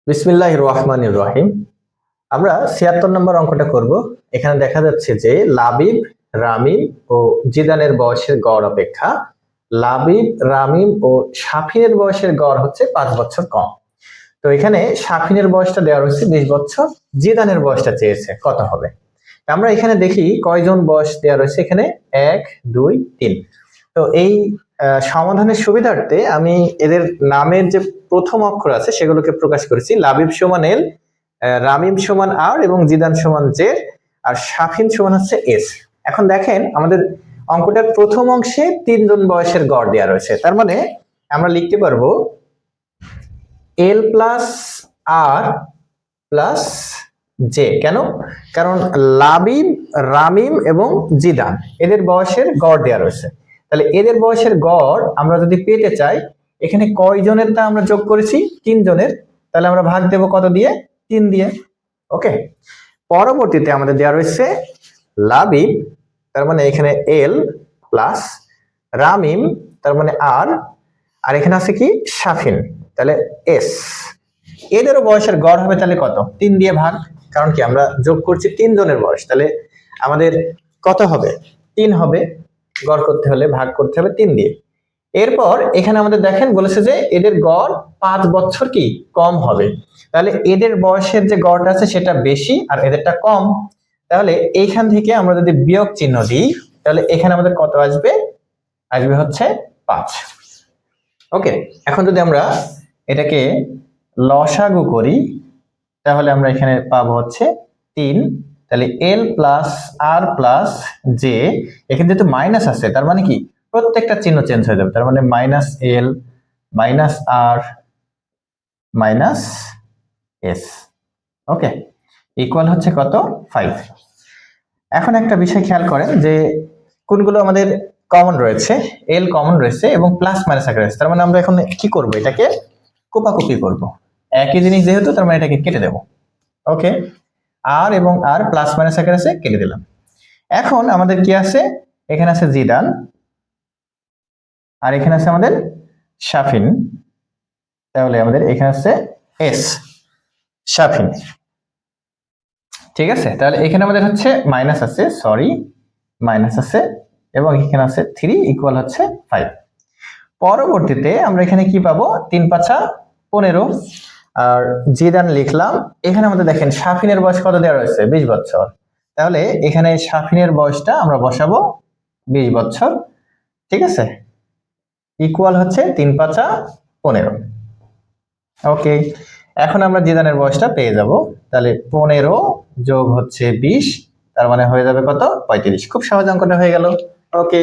বিসমিল্লাহির রহমানির রহিম। আমরা ৭৬ নম্বর অঙ্কটা করব। এখানে দেখা যাচ্ছে যে লাবিব, রামিম ও জিদানের বয়সের গড় অপেক্ষা লাবিব, রামিম ও শাফিনের বয়সের গড় হচ্ছে ৫ বছর কম। তো এখানে শাফিনের বয়সটা দেওয়া হয়েছে ২০ বছর, জিদানের বয়সটা চেয়েছে কত হবে। আমরা এখানে দেখি কয়জন বয়স দেওয়া রয়েছে, এখানে ১, ২, ৩। তো এই সমাধানের সুবিধার্থে আমি এদের নামের যে প্রথম অক্ষর আছে সেগুলোকে প্রকাশ করেছি। লাবিব সমান এল, রামিম সমান আর এবং জিদান সমান জে, আর শাফিন সমান হচ্ছে এস। এখন দেখেন আমাদের অঙ্কটার প্রথম অংশে ৩ জন বয়সের গড় দেওয়া রয়েছে। তার মানে আমরা লিখতে পারবো এল প্লাস আর প্লাস জে। কেন? কারণ লাবিব, রামিম এবং জিদান এদের বয়সের গড় দেওয়া রয়েছে। তাহলে এদের বয়সের গড় আমরা যদি পেতে চাই, এখানে কয়জনের তা আমরা যোগ করেছি ৩ জনের, তাহলে আমরা ভাগ দেব কত দিয়ে? ৩ দিয়ে। ওকে, পরবর্তীতে আমাদের দেওয়া রয়েছে লাবিব, তার মানে এখানে এল প্লাস রামিম, তার মানে আর, আর এখানে আছে কি শাফিন, তাহলে এস। এদেরও বয়সের গড় হবে তাহলে কত? ৩ দিয়ে ভাগ, কারণ কি আমরা যোগ করছি ৩ জনের বয়স, তাহলে আমাদের কত হবে? ৩ হবে। গড় করতে হলে ভাগ করতে হবে ৩ দিয়ে। এরপর এখানে আমাদের দেখেন বলেছে যে এদের গড় ৫ বছর কি কম হবে, তাহলে এদের বয়সের যে গড়টা আছে সেটা বেশি আর এদেরটা কম। তাহলে এইখান থেকে আমরা যদি বিয়োগ চিহ্ন দিই, তাহলে এখানে আমাদের কত আসবে? আসবে হচ্ছে ৫। ওকে, এখন যদি আমরা এটাকে লসাগু করি, তাহলে আমরা এখানে পাবো হচ্ছে ৩। তাহলে এল প্লাস আর প্লাস জে, এখানে যেহেতু মাইনাস আছে তার মানে কি প্রত্যেকটা চিহ্ন চেঞ্জ হয়ে যাবে। তার মানে মাইনাস এল মাইনাস আর মাইনাস এস। ওকে, ইকুয়াল হচ্ছে কত? 5। এখন একটা বিষয় খেয়াল করেন যে কোনগুলো আমাদের কমন রয়েছে। এল কমন রয়েছে এবং প্লাস মাইনাস আকারে রয়েছে। তার মানে আমরা এখন কি করব? এটাকে কোপাকুপি করব। একই জিনিস যেহেতু, তার মানে এটাকে কেটে দেব। ওকে, আর এবং আর প্লাস মাইনাস আকারে আছে, কেটে দিলাম। এখন আমাদের কি আছে? এখানে আছে জিদান, আর এখানে আছে আমাদের শাফিন, তাহলে আমাদের এখানে আছে এস শাফিন। ঠিক আছে, তাহলে এখানে আমাদের হচ্ছে মাইনাস আছে, সরি মাইনাস আছে, এবং এখানে আছে 3 ইকুয়াল হচ্ছে 5। পরবর্তীতে আমরা এখানে কি পাবো? ৩ ৫ 15, আর জিদান লিখলাম। এখানে আমাদের দেখেন শাফিনের বয়স কত দেওয়া রয়েছে? ২০ বছর। তাহলে এখানে শাফিনের বয়সটা আমরা বসাবো ২০ বছর। ঠিক আছে, ইকুয়াল হচ্ছে ৩ ৫ 15। ওকে, এখন আমরা জিদানের বয়সটা পেয়ে যাব। তাহলে 15 যোগ হচ্ছে 20, তার মানে হয়ে যাবে কত? 35। খুব সহজ অঙ্কটা হয়ে গেল। ওকে।